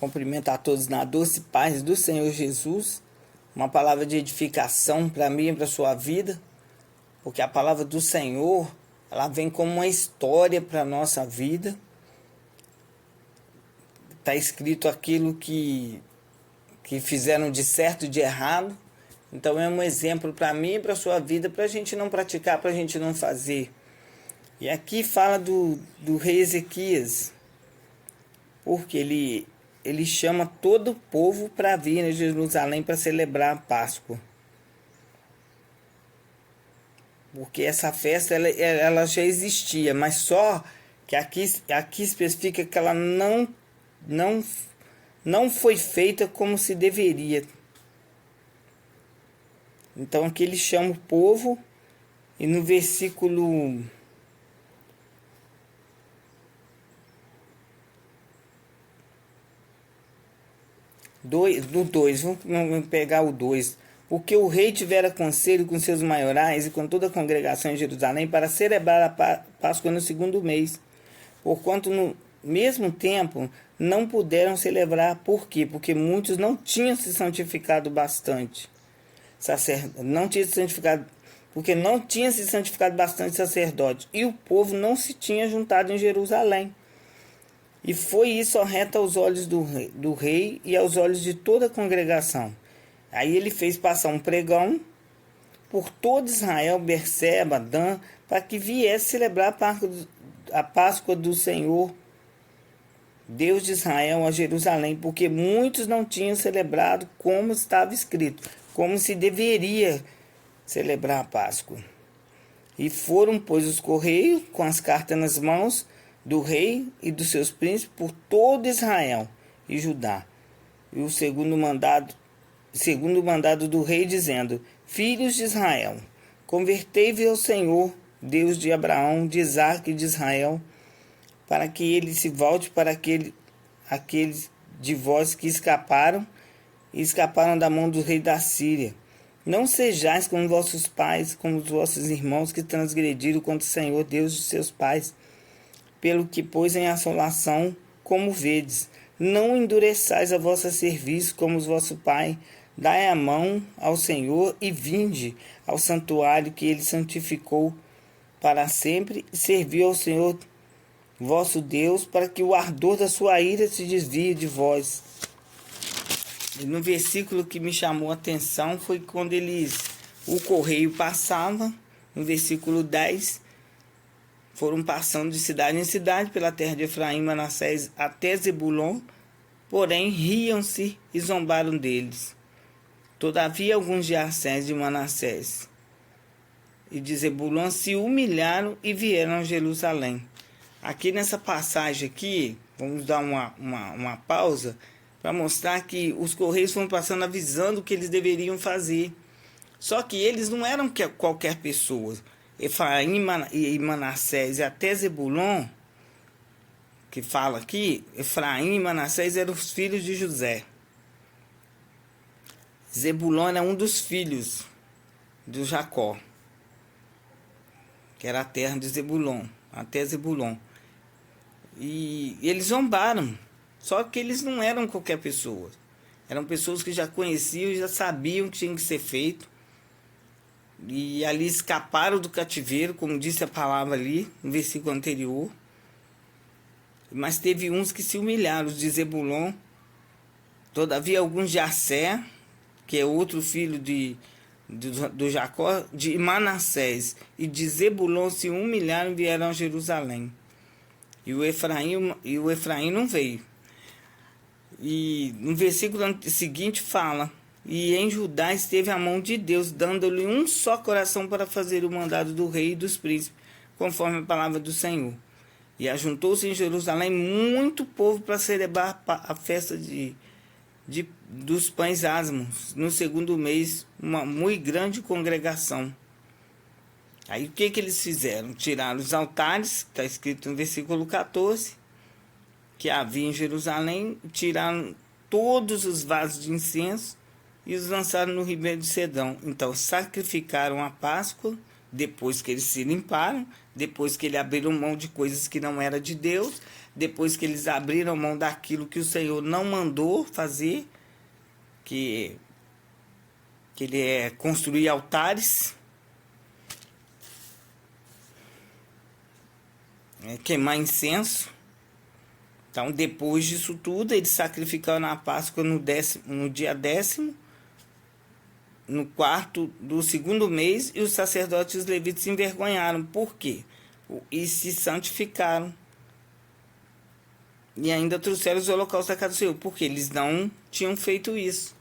Cumprimento a todos na doce paz do Senhor Jesus. Uma palavra de edificação para mim e para a sua vida. Porque a palavra do Senhor, ela vem como uma história para a nossa vida. Está escrito aquilo que fizeram de certo e de errado. Então é um exemplo para mim e para a sua vida, para a gente não praticar, para a gente não fazer. E aqui fala do rei Ezequias, porque ele chama todo o povo para vir a Jerusalém para celebrar a Páscoa. Porque essa festa ela já existia, mas só que aqui especifica que ela não foi feita como se deveria. Então aqui ele chama o povo, e no versículo 2, vamos pegar o 2. Porque o rei tivera conselho com seus maiorais e com toda a congregação em Jerusalém para celebrar a Páscoa no segundo mês. Porquanto no mesmo tempo não puderam celebrar. Por quê? Porque muitos não tinham se santificado bastante. Porque não tinha se santificado bastante sacerdote. E o povo não se tinha juntado em Jerusalém. E foi isso reto aos olhos do rei e aos olhos de toda a congregação. Aí ele fez passar um pregão por todo Israel, Berseba, Dan, para que viesse celebrar a Páscoa do Senhor, Deus de Israel, a Jerusalém, porque muitos não tinham celebrado como estava escrito, como se deveria celebrar a Páscoa. E foram, pois, os correios com as cartas nas mãos do rei e dos seus príncipes por todo Israel e Judá. E o segundo mandado do rei, dizendo: Filhos de Israel, convertei-vos ao Senhor, Deus de Abraão, de Isaque e de Israel, para que ele se volte para aqueles de vós que escaparam da mão do rei da Síria. Não sejais como vossos pais, como os vossos irmãos que transgrediram contra o Senhor, Deus de seus pais, pelo que pôs em assolação, como vedes. Não endureçais a vossa serviço, como os vosso pai. Dai a mão ao Senhor e vinde ao santuário que ele santificou para sempre, e servi ao Senhor vosso Deus, para que o ardor da sua ira se desvie de vós. E no versículo que me chamou a atenção foi quando o correio passava, no versículo 10, foram passando de cidade em cidade pela terra de Efraim, Manassés até Zebulon, porém riam-se e zombaram deles. Todavia alguns de Assés, de Manassés e de Zebulon se humilharam e vieram a Jerusalém. Aqui nessa passagem aqui, vamos dar uma pausa para mostrar que os correios foram passando avisando o que eles deveriam fazer. Só que eles não eram qualquer pessoa. Efraim e Manassés e até Zebulon, que fala aqui, Efraim e Manassés eram os filhos de José. Zebulon era um dos filhos de Jacó, que era a terra de Zebulon, até Zebulon. E eles zombaram, só que eles não eram qualquer pessoa. Eram pessoas que já conheciam e já sabiam o que tinha que ser feito. E ali escaparam do cativeiro, como disse a palavra ali, no versículo anterior. Mas teve uns que se humilharam, os de Zebulon. Todavia alguns de Assé, que é outro filho do Jacó, de Manassés e de Zebulon se humilharam e vieram a Jerusalém. E o Efraim não veio. E no versículo seguinte fala: E em Judá esteve a mão de Deus, dando-lhe um só coração para fazer o mandado do rei e dos príncipes, conforme a palavra do Senhor. E ajuntou-se em Jerusalém muito povo para celebrar a festa dos pães asmos, no segundo mês, uma muito grande congregação. Aí o que eles fizeram? Tiraram os altares, está escrito no versículo 14, que havia em Jerusalém, tiraram todos os vasos de incenso e os lançaram no ribeiro de Cedrão. Então sacrificaram a Páscoa, depois que eles se limparam, depois que eles abriram mão de coisas que não eram de Deus, depois que eles abriram mão daquilo que o Senhor não mandou fazer, que ele é construir altares, queimar incenso. Então, depois disso tudo, eles sacrificaram a Páscoa no dia 10º, no quarto do segundo mês, e os sacerdotes e os levitas se envergonharam. Por quê? E se santificaram. E ainda trouxeram os holocaustos da casa do Senhor, porque eles não tinham feito isso.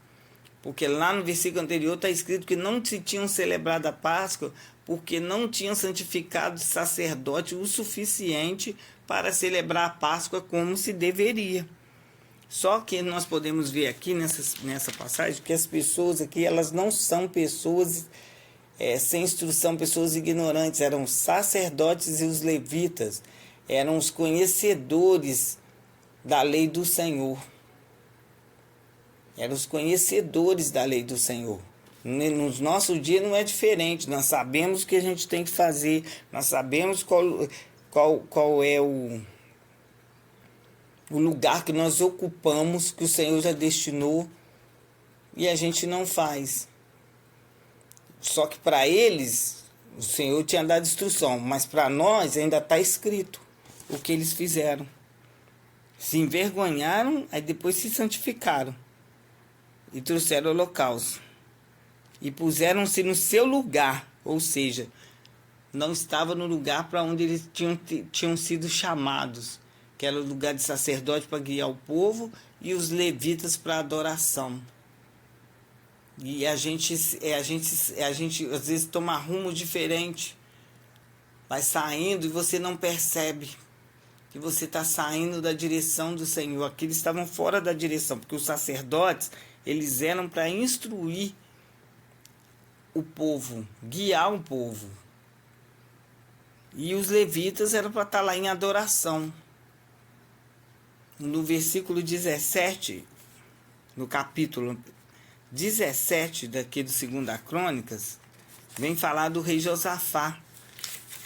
Porque lá no versículo anterior está escrito que não se tinham celebrado a Páscoa, porque não tinham santificado o sacerdote o suficiente para celebrar a Páscoa como se deveria. Só que nós podemos ver aqui nessa passagem que as pessoas aqui, elas não são pessoas sem instrução, pessoas ignorantes. Eram os sacerdotes e os levitas, eram os conhecedores da lei do Senhor. Eram os conhecedores da lei do Senhor. Nos nossos dias não é diferente. Nós sabemos o que a gente tem que fazer. Nós sabemos qual é o lugar que nós ocupamos, que o Senhor já destinou, e a gente não faz. Só que para eles, o Senhor tinha dado instrução, mas para nós ainda está escrito o que eles fizeram. Se envergonharam, aí depois se santificaram e trouxeram o holocausto. E puseram-se no seu lugar, ou seja, não estava no lugar para onde eles tinham sido chamados, que era o lugar de sacerdote para guiar o povo e os levitas para adoração. E a gente às vezes toma rumo diferente, vai saindo e você não percebe que você está saindo da direção do Senhor. Aqui eles estavam fora da direção, porque os sacerdotes, eles eram para instruir o povo, guiar o povo. E os levitas eram para estar lá em adoração. No versículo 17, no capítulo 17 daqui do 2 Crônicas, vem falar do rei Josafá.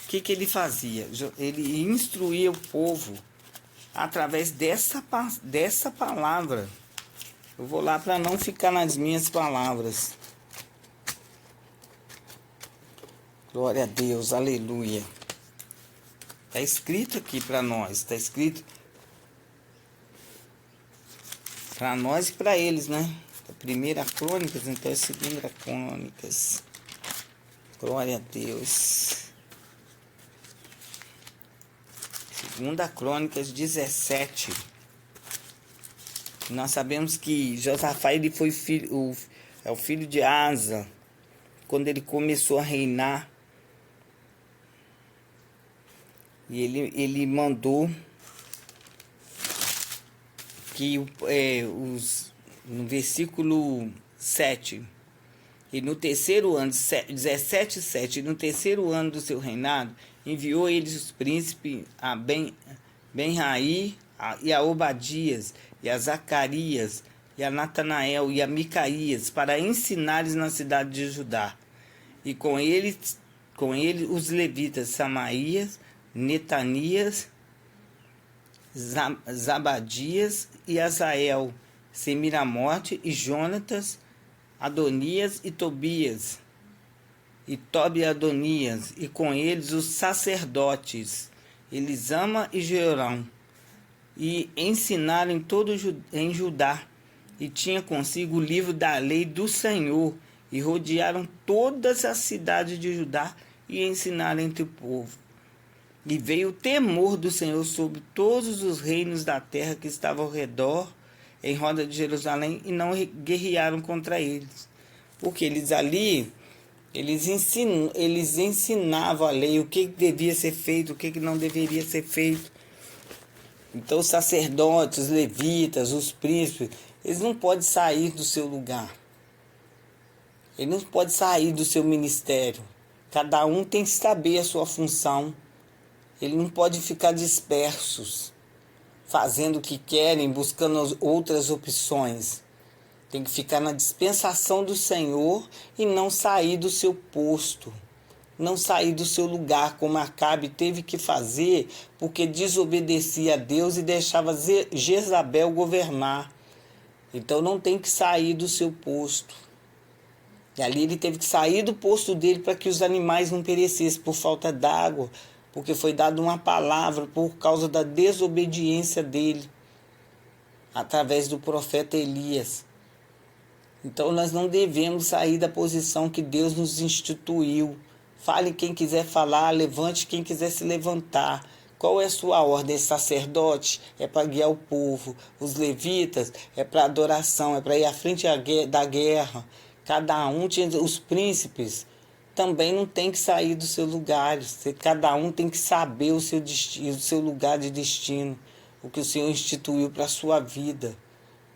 O que ele fazia? Ele instruía o povo através dessa palavra. Eu vou lá para não ficar nas minhas palavras. Glória a Deus, aleluia. Está escrito aqui para nós, está escrito para nós e para eles, né? Primeira Crônicas, então é 2 Crônicas. Glória a Deus. 2 Crônicas 17. Nós sabemos que Josafá, ele foi o filho de Asa, quando ele começou a reinar. E ele mandou que no versículo 7, e no terceiro ano, 17:7, e no terceiro ano do seu reinado, enviou eles os príncipes a Ben-Raí, e a Obadias, e a Zacarias, e a Natanael, e a Micaías, para ensinar-lhes na cidade de Judá. E com ele os levitas Samaías, Netanias, Zabadias e Azael, Semiramote e Jonatas, Adonias e Tobias, e Tobi Adonias, e com eles os sacerdotes, Elisama e Jeorão, e ensinaram em Judá, e tinha consigo o livro da lei do Senhor, e rodearam todas as cidades de Judá, e ensinaram entre o povo. E veio o temor do Senhor sobre todos os reinos da terra que estavam ao redor, em roda de Jerusalém, e não guerrearam contra eles. Porque eles ali, eles ensinavam a lei, o que devia ser feito, o que não deveria ser feito. Então os sacerdotes, os levitas, os príncipes, eles não podem sair do seu lugar. Eles não podem sair do seu ministério. Cada um tem que saber a sua função. Ele não pode ficar dispersos, fazendo o que querem, buscando outras opções. Tem que ficar na dispensação do Senhor e não sair do seu posto. não sair do seu lugar, como Acabe teve que fazer, porque desobedecia a Deus e deixava Jezabel governar. Então não tem que sair do seu posto. E ali ele teve que sair do posto dele para que os animais não perecessem por falta d'água, porque foi dada uma palavra por causa da desobediência dele, através do profeta Elias. Então nós não devemos sair da posição que Deus nos instituiu. Fale quem quiser falar, levante quem quiser se levantar. Qual é a sua ordem? Sacerdote é para guiar o povo. Os levitas é para adoração, é para ir à frente da guerra. Cada um tinha, os príncipes também não tem que sair dos seus lugares. Cada um tem que saber o seu destino, o seu lugar de destino, o que o Senhor instituiu para a sua vida.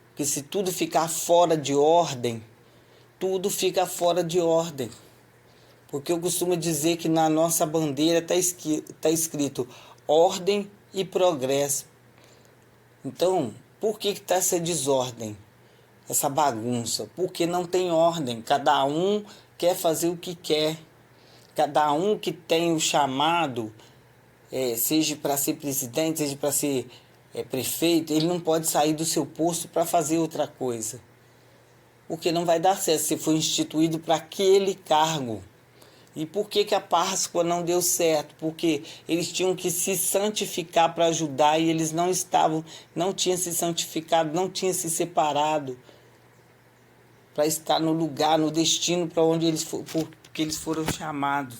Porque se tudo ficar fora de ordem, tudo fica fora de ordem. Porque eu costumo dizer que na nossa bandeira está escrito ordem e progresso. Então, por que está essa desordem, essa bagunça? Porque não tem ordem. Cada um quer fazer o que quer. Cada um que tem o chamado, seja para ser presidente, seja para ser prefeito, ele não pode sair do seu posto para fazer outra coisa. Porque não vai dar certo se for instituído para aquele cargo. E por que a Páscoa não deu certo? Porque eles tinham que se santificar para ajudar e eles não tinham se santificado, não tinham se separado para estar no lugar, no destino para onde porque eles foram chamados.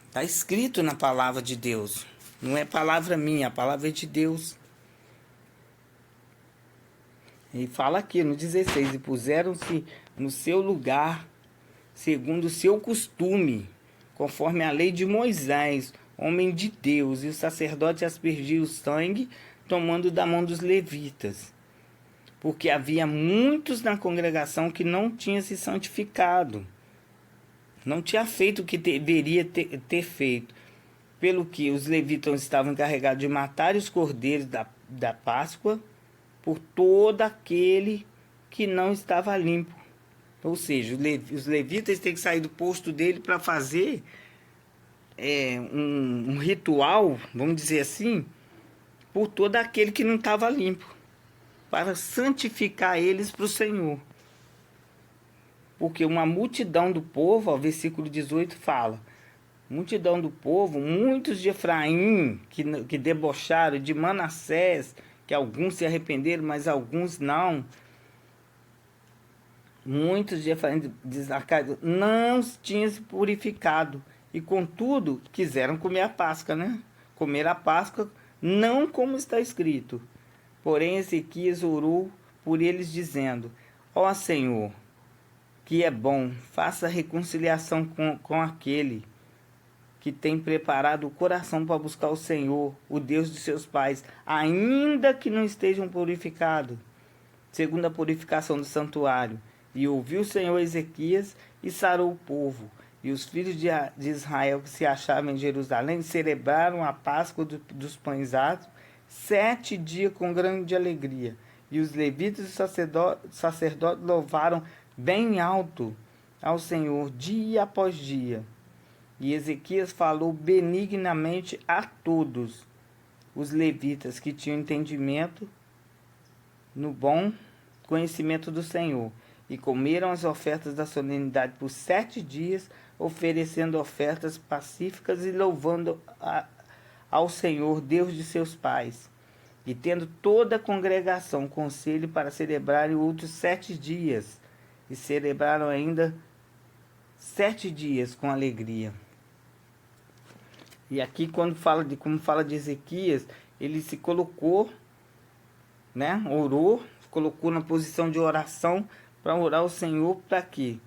Está escrito na palavra de Deus. Não é palavra minha, a palavra é de Deus. E fala aqui no 16, e puseram-se no seu lugar, segundo o seu costume, conforme a lei de Moisés, homem de Deus, e o sacerdote aspergia o sangue, tomando da mão dos levitas. Porque havia muitos na congregação que não tinham se santificado, não tinha feito o que deveria ter feito, pelo que os levitas estavam encarregados de matar os cordeiros da Páscoa por todo aquele que não estava limpo. Ou seja, os levitas têm que sair do posto dele para fazer um ritual, vamos dizer assim, por todo aquele que não estava limpo, para santificar eles para o Senhor. Porque uma multidão do povo, ao versículo 18 fala, multidão do povo, muitos de Efraim que debocharam, de Manassés, que alguns se arrependeram, mas alguns não. Muitos de Efraim não tinham se purificado e, contudo, quiseram comer a Páscoa, né? Comer a Páscoa, não como está escrito. Porém, Ezequias orou por eles, dizendo: Ó Senhor, que é bom, faça reconciliação com aquele que tem preparado o coração para buscar o Senhor, o Deus de seus pais, ainda que não estejam purificados, segundo a purificação do santuário. E ouviu o Senhor Ezequias e sarou o povo. E os filhos de Israel que se achavam em Jerusalém celebraram a Páscoa dos pães asmos 7 dias com grande alegria. E os levitas e os sacerdotes louvaram bem alto ao Senhor dia após dia. E Ezequias falou benignamente a todos os levitas que tinham entendimento no bom conhecimento do Senhor. E comeram as ofertas da solenidade por 7 dias, oferecendo ofertas pacíficas e louvando ao Senhor, Deus de seus pais. E tendo toda a congregação conselho para celebrarem outros 7 dias. E celebraram ainda 7 dias com alegria. E aqui, como fala de Ezequias, ele se colocou, né? Orou, colocou na posição de oração para orar ao Senhor para quê?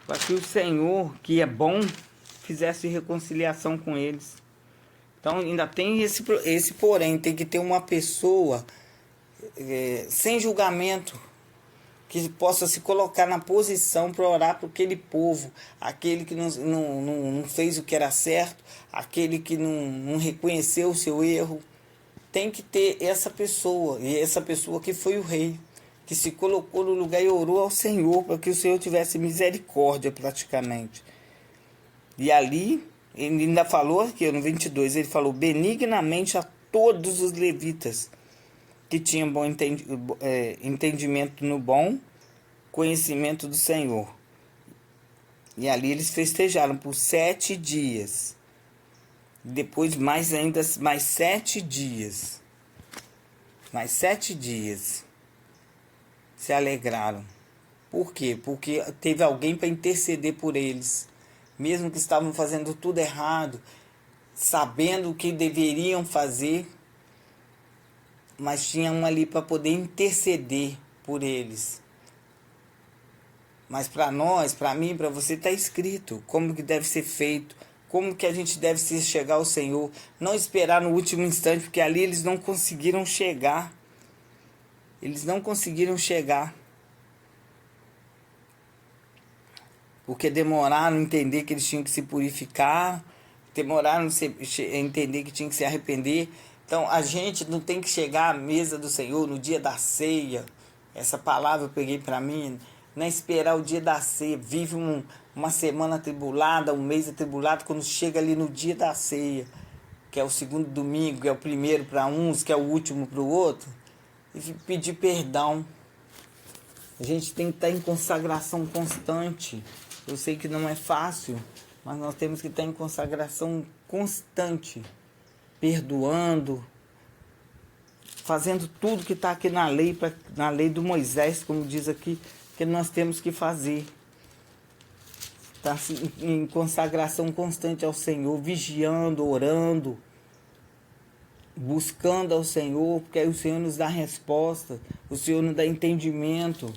Para que o Senhor, que é bom, fizesse reconciliação com eles. Então ainda tem esse porém, tem que ter uma pessoa sem julgamento, que possa se colocar na posição para orar para aquele povo, aquele que não fez o que era certo, aquele que não reconheceu o seu erro. Tem que ter essa pessoa, e essa pessoa que foi o rei. que se colocou no lugar e orou ao Senhor para que o Senhor tivesse misericórdia praticamente. E ali, ele ainda falou aqui no 22, ele falou benignamente a todos os levitas que tinham bom entendimento no bom conhecimento do Senhor. E ali eles festejaram por 7 dias. Depois mais 7 dias. Mais 7 dias se alegraram. Por quê? Porque teve alguém para interceder por eles. Mesmo que estavam fazendo tudo errado, sabendo o que deveriam fazer, mas tinha um ali para poder interceder por eles. Mas para nós, para mim, para você, está escrito como que deve ser feito, como que a gente deve se chegar ao Senhor. Não esperar no último instante, porque ali eles não conseguiram chegar. Eles não conseguiram chegar. Porque demoraram a entender que eles tinham que se purificar, demoraram a entender que tinham que se arrepender. Então, a gente não tem que chegar à mesa do Senhor no dia da ceia. Essa palavra eu peguei para mim. Não é esperar o dia da ceia. Vive uma semana atribulada, um mês atribulado, quando chega ali no dia da ceia, que é o segundo domingo, que é o primeiro para uns, que é o último para o outro, e pedir perdão. A gente tem que estar em consagração constante. Eu sei que não é fácil, mas nós temos que estar em consagração constante, perdoando, fazendo tudo que está aqui na lei do Moisés, como diz aqui, que nós temos que fazer. Estar em consagração constante ao Senhor, vigiando, orando, buscando ao Senhor, porque aí o Senhor nos dá resposta, o Senhor nos dá entendimento,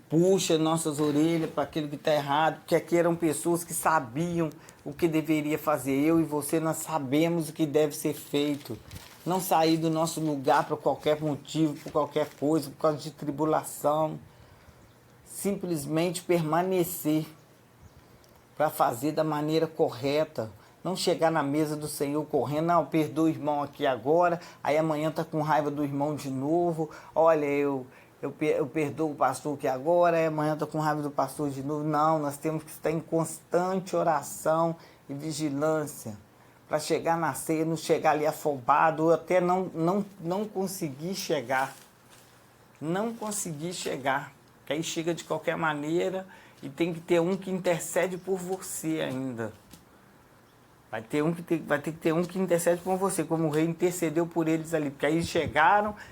puxa nossas orelhas para aquilo que está errado, porque aqui eram pessoas que sabiam o que deveria fazer. Eu e você, nós sabemos o que deve ser feito. Não sair do nosso lugar por qualquer motivo, por qualquer coisa, por causa de tribulação. Simplesmente permanecer para fazer da maneira correta. Não chegar na mesa do Senhor correndo, não, perdoa o irmão aqui agora, aí amanhã está com raiva do irmão de novo. Olha, eu perdoo o pastor aqui agora, aí amanhã estou com raiva do pastor de novo. Não, nós temos que estar em constante oração e vigilância para chegar na ceia, não chegar ali afobado, ou até não conseguir chegar. Não conseguir chegar. Que aí chega de qualquer maneira e tem que ter um que intercede por você ainda. Vai ter que ter um que intercede por você, como o rei intercedeu por eles ali. Porque aí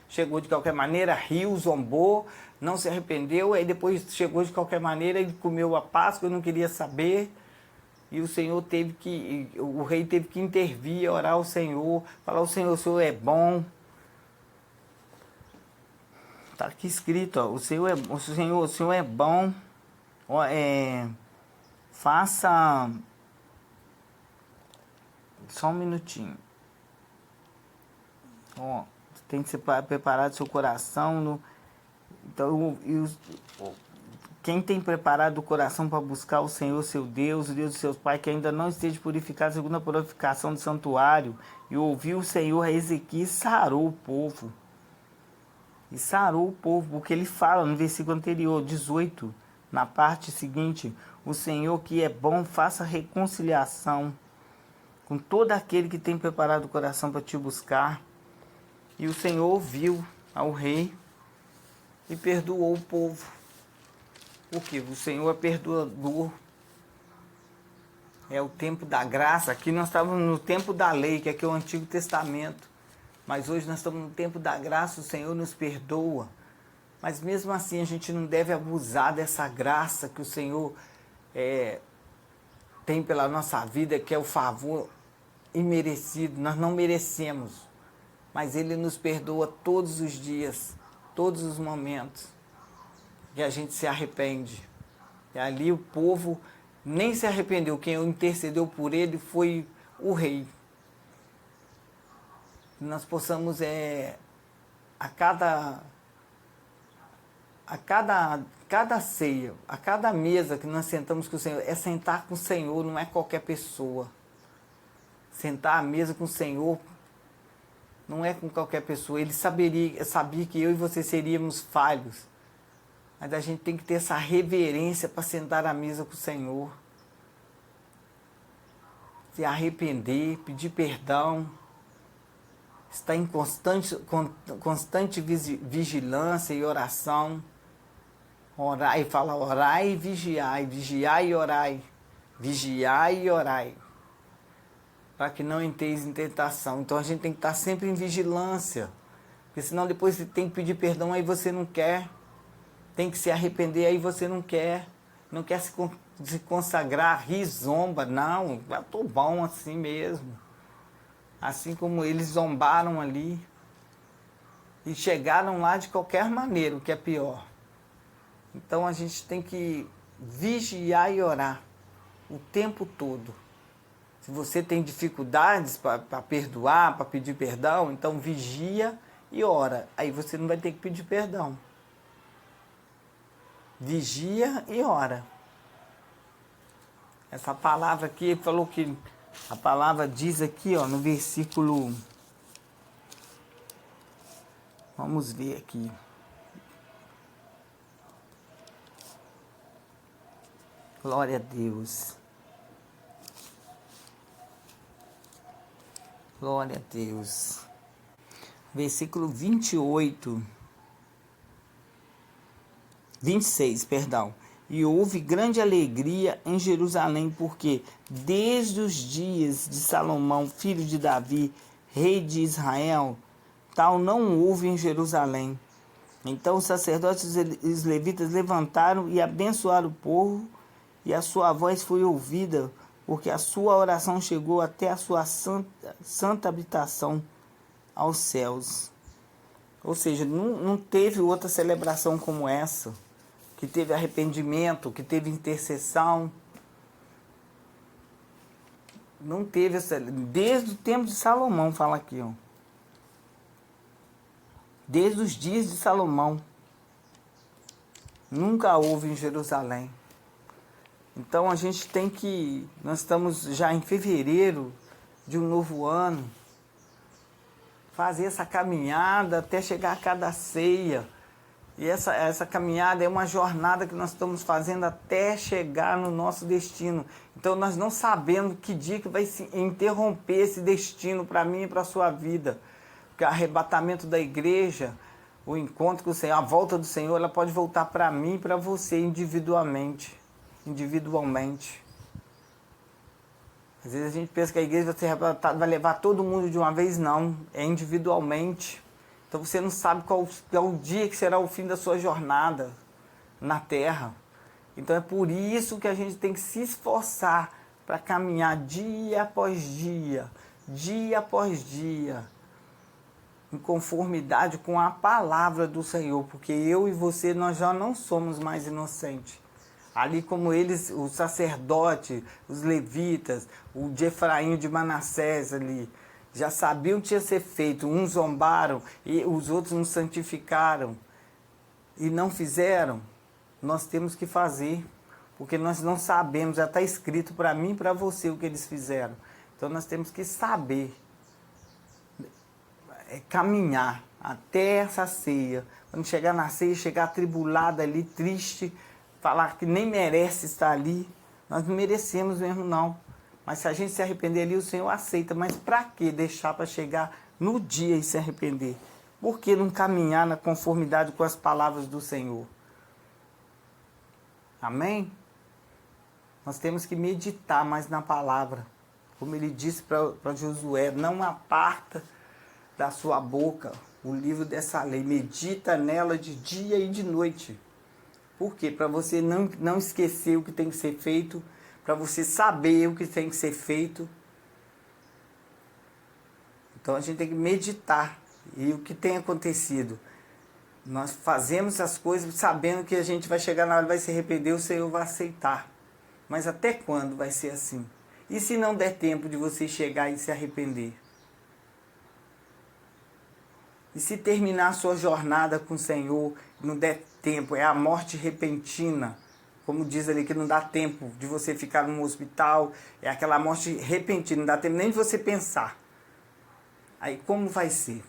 chegou de qualquer maneira, riu, zombou, não se arrependeu, aí depois chegou de qualquer maneira e comeu a Páscoa, não queria saber. E o rei teve que intervir, orar ao Senhor, falar: o Senhor é bom. Está aqui escrito, ó, o Senhor é bom. Ó, faça... Só um minutinho. Ó, tem que ser preparado seu coração. Então, quem tem preparado o coração para buscar o Senhor, seu Deus, o Deus de seus pais, que ainda não esteja purificado segundo a purificação do santuário, e ouviu o Senhor a Ezequias e sarou o povo. E sarou o povo, porque ele fala no versículo anterior, 18, na parte seguinte: o Senhor que é bom, faça reconciliação com todo aquele que tem preparado o coração para te buscar. E o Senhor ouviu ao rei e perdoou o povo. Porque o Senhor é perdoador. É o tempo da graça. Aqui nós estávamos no tempo da lei, que aqui é o Antigo Testamento. Mas hoje nós estamos no tempo da graça, o Senhor nos perdoa. Mas mesmo assim a gente não deve abusar dessa graça que o Senhor tem pela nossa vida, que é o favor imerecido. Nós não merecemos, mas Ele nos perdoa todos os dias, todos os momentos que a gente se arrepende. E ali o povo nem se arrependeu, quem intercedeu por ele foi o rei. Nós possamos a cada ceia, a cada mesa que nós sentamos com o Senhor, é sentar com o Senhor, não é qualquer pessoa. Sentar à mesa com o Senhor Não é com qualquer pessoa. Ele sabia que eu e você seríamos falhos. Mas a gente tem que ter essa reverência para sentar à mesa com o Senhor. Se arrepender, pedir perdão. Estar em constante vigilância e oração. Orar e falar, orai e vigiai, vigiai e orai. Vigiai e orai. Para que não entreis em tentação. Então a gente tem que estar sempre em vigilância. Porque senão depois você tem que pedir perdão, aí você não quer. Tem que se arrepender, aí você não quer. Não quer se consagrar, rir, zomba. Não, eu estou bom assim mesmo. Assim como eles zombaram ali. E chegaram lá de qualquer maneira, o que é pior. Então a gente tem que vigiar e orar o tempo todo. Se você tem dificuldades para perdoar, para pedir perdão, então vigia e ora. Aí você não vai ter que pedir perdão. Vigia e ora. Essa palavra aqui, ele falou que a palavra diz aqui, ó, no versículo... Vamos ver aqui. Glória a Deus. Glória a Deus. Versículo 26, perdão. E houve grande alegria em Jerusalém, porque desde os dias de Salomão, filho de Davi, rei de Israel, tal não houve em Jerusalém. Então os sacerdotes e os levitas levantaram e abençoaram o povo, e a sua voz foi ouvida, porque a sua oração chegou até a sua santa habitação aos céus. Ou seja, não teve outra celebração como essa, que teve arrependimento, que teve intercessão. Não teve essa... Desde o tempo de Salomão, fala aqui, ó. Desde os dias de Salomão. Nunca houve em Jerusalém. Então a gente tem que... Nós estamos já em fevereiro de um novo ano. Fazer essa caminhada até chegar a cada ceia. E essa caminhada é uma jornada que nós estamos fazendo até chegar no nosso destino. Então nós não sabemos que dia que vai se interromper esse destino para mim e para a sua vida. Porque o arrebatamento da igreja, o encontro com o Senhor, a volta do Senhor, ela pode voltar para mim e para você individualmente. Às vezes a gente pensa que a igreja vai levar todo mundo de uma vez, não. É individualmente. Então você não sabe qual é o dia que será o fim da sua jornada na terra. Então é por isso que a gente tem que se esforçar para caminhar dia após dia, em conformidade com a palavra do Senhor, porque eu e você, nós já não somos mais inocentes. Ali como eles, o sacerdote, os levitas, o de Efraim, de Manassés ali, já sabiam o que ia ser feito. Uns zombaram e os outros não santificaram e não fizeram. Nós temos que fazer, porque nós não sabemos, já está escrito para mim e para você o que eles fizeram. Então nós temos que saber, caminhar até essa ceia. Quando chegar na ceia, chegar atribulada ali, triste, falar que nem merece estar ali. Nós não merecemos mesmo não. Mas se a gente se arrepender ali, o Senhor aceita. Mas para que deixar para chegar no dia e se arrepender? Por que não caminhar na conformidade com as palavras do Senhor? Amém? Nós temos que meditar mais na palavra. Como ele disse para Josué, não aparta da sua boca o livro dessa lei. Medita nela de dia e de noite. Por quê? Para você não esquecer o que tem que ser feito, para você saber o que tem que ser feito. Então a gente tem que meditar. E o que tem acontecido? Nós fazemos as coisas sabendo que a gente vai chegar na hora, vai se arrepender, o Senhor vai aceitar. Mas até quando vai ser assim? E se não der tempo de você chegar e se arrepender? E se terminar a sua jornada com o Senhor, não der tempo, é a morte repentina, como diz ali, que não dá tempo de você ficar num hospital, é aquela morte repentina, não dá tempo nem de você pensar. Aí como vai ser?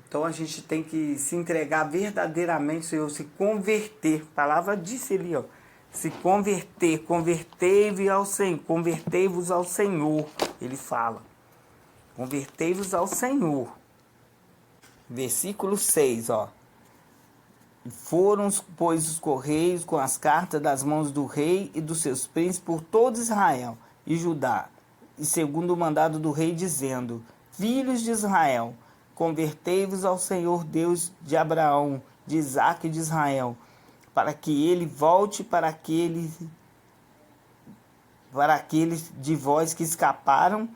Então a gente tem que se entregar verdadeiramente ao Senhor, se converter. A palavra disse ali, ó. Se converter, convertei-vos ao Senhor, convertei-vos ao Senhor. Ele fala. Convertei-vos ao Senhor. Versículo 6, ó. Foram, pois, os correios com as cartas das mãos do rei e dos seus príncipes por todo Israel e Judá, e segundo o mandado do rei, dizendo: Filhos de Israel, convertei-vos ao Senhor Deus de Abraão, de Isaque e de Israel, para que ele volte para aqueles de vós que escaparam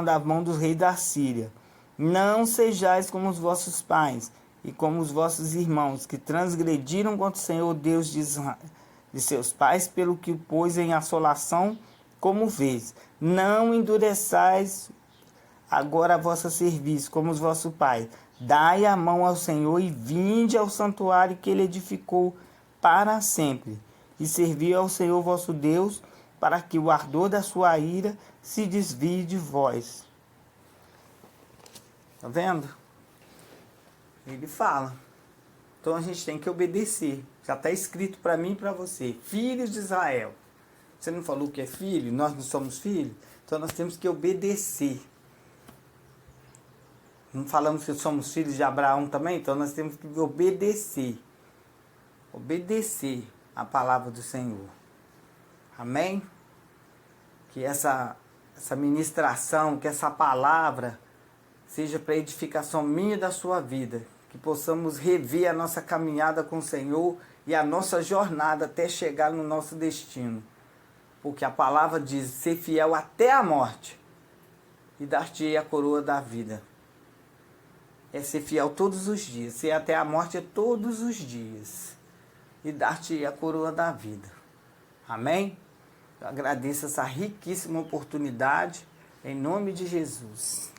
da mão dos reis da Síria. Não sejais como os vossos pais e como os vossos irmãos, que transgrediram contra o Senhor Deus de seus pais, pelo que o pôs em assolação, como vês. Não endureçais agora a vossa serviço, como os vossos pais. Dai a mão ao Senhor e vinde ao santuário que ele edificou para sempre, e servi ao Senhor vosso Deus, para que o ardor da sua ira se desvie de vós. Tá vendo? Ele fala. Então a gente tem que obedecer. Já está escrito para mim e para você. Filhos de Israel. Você não falou que é filho? Nós não somos filhos? Então nós temos que obedecer. Não falamos que somos filhos de Abraão também? Então nós temos que obedecer. Obedecer a palavra do Senhor. Amém? Que essa ministração, que essa palavra seja para edificação minha e da sua vida. Que possamos rever a nossa caminhada com o Senhor e a nossa jornada até chegar no nosso destino. Porque a palavra diz: ser fiel até a morte e dar-te-ei a coroa da vida. É ser fiel todos os dias. Ser até a morte é todos os dias. E dar-te-ei a coroa da vida. Amém? Eu agradeço essa riquíssima oportunidade. Em nome de Jesus.